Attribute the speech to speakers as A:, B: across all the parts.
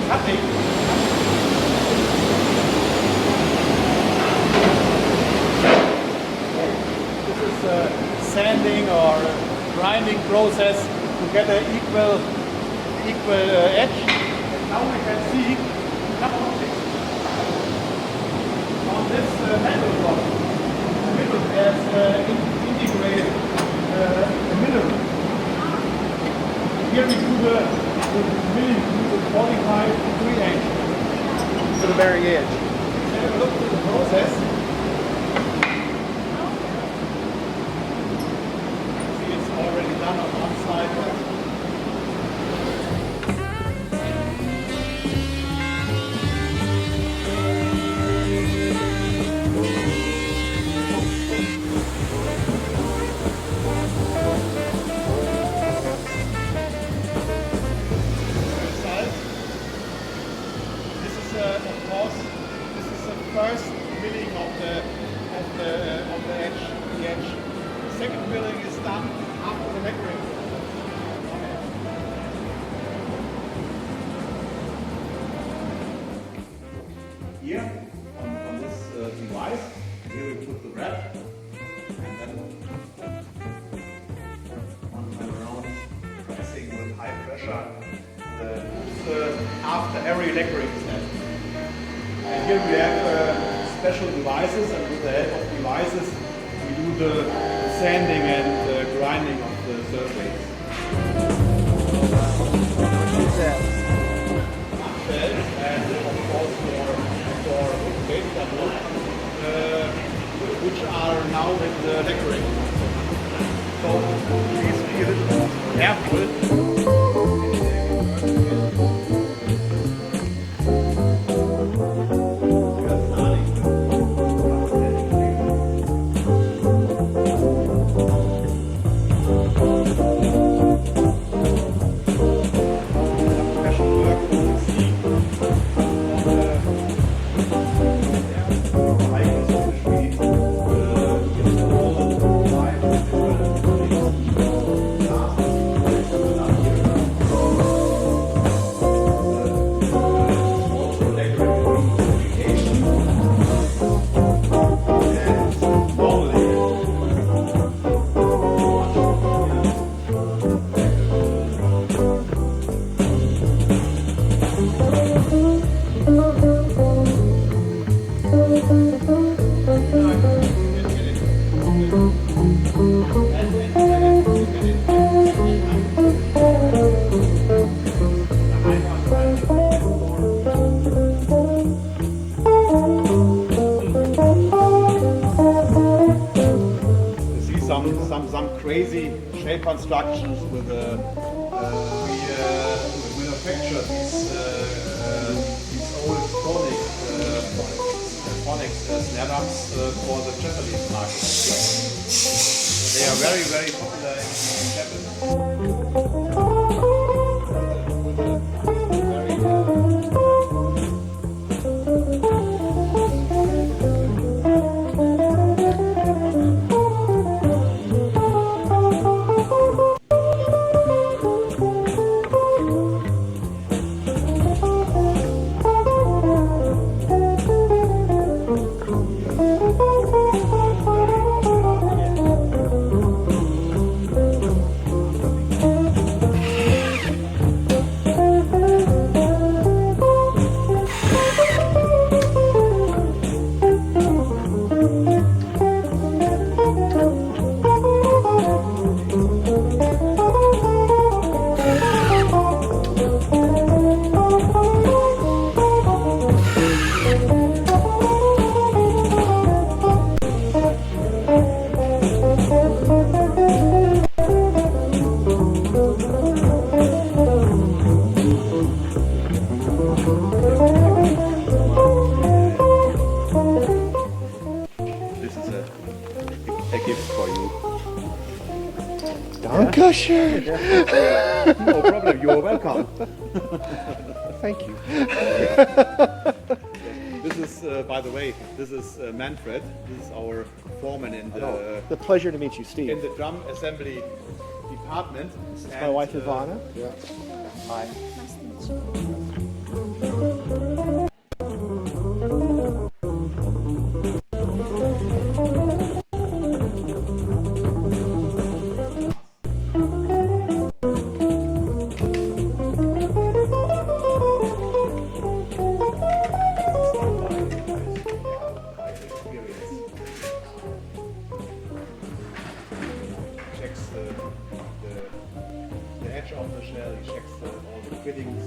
A: cutting. This is a sanding or grinding process to get an equal edge. And now we can see a couple of things. On this metal block, in the middle there's integrated a mineral. Here we do the milling to the 45-degree angle to the very edge. Let's have a look at the process. See, it's already done on one side. Of course, this is the first milling of the edge. The second milling is done after the lacquering. Here on this device, here we put the wrap, and then one around pressing with high pressure. After every lacquering step. And here we have special devices, and with the help of devices we do the sanding and the grinding of the surface. Nutshells, and of course for paper wood, which are now in the lacquering. So please be a little careful. Some crazy shape constructions with we manufacture these old phonics snare drums for the Japanese market. They are very, very popular in Japan.
B: Dankeschön.
A: No problem, you're welcome.
B: Thank you.
A: This is, by the way, this is Manfred. This is our foreman in
B: the pleasure to meet you, Steve.
A: in the drum assembly department.
B: This is my wife Ivana.
C: Yeah.
B: Hi.
C: Nice to meet you.
A: edge of the shell, he checks all the fittings.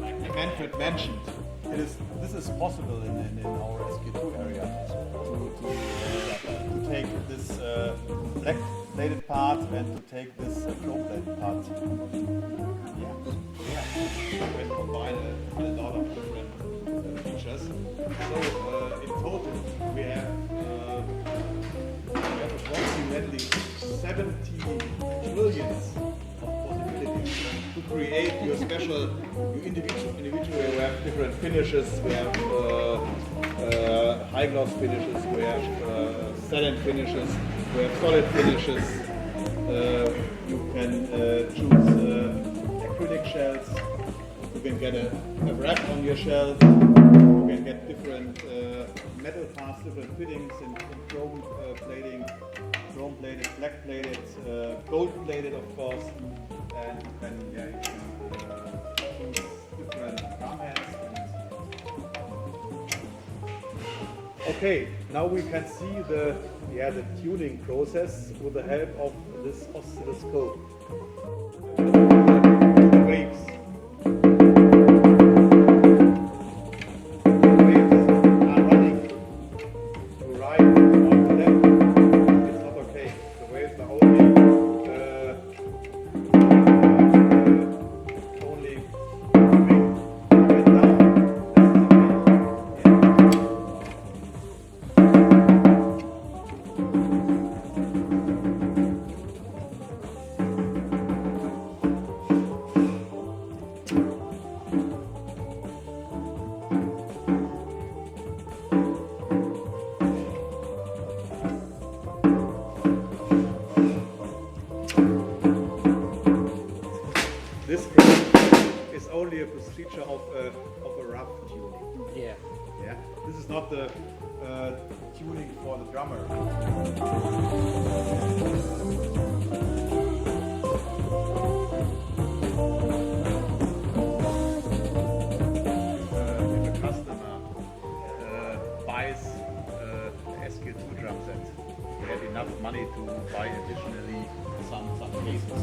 A: Like Manfred mentioned, this is possible in our SQ2 area to take this black plated part and to take this chrome plated part. Yeah, we can combine a lot of different features. So in total we have approximately 70 trillions of possibilities to create your special, your individual. We have different finishes. We have high gloss finishes. We have satin finishes. We have solid finishes. You can choose acrylic shells. You can get a wrap on your shell. You can get different metal parts, different fittings in chrome plating, chrome plated, black plated, gold plated, of course, and you can choose different drum heads. Okay, now we can see the tuning process with the help of this oscilloscope. The waves. This is only a procedure of a rough tuning.
B: Yeah.
A: Yeah. This is not the tuning for the drummer. If a customer buys SQ2 drum set, he had enough money to buy additionally some cases.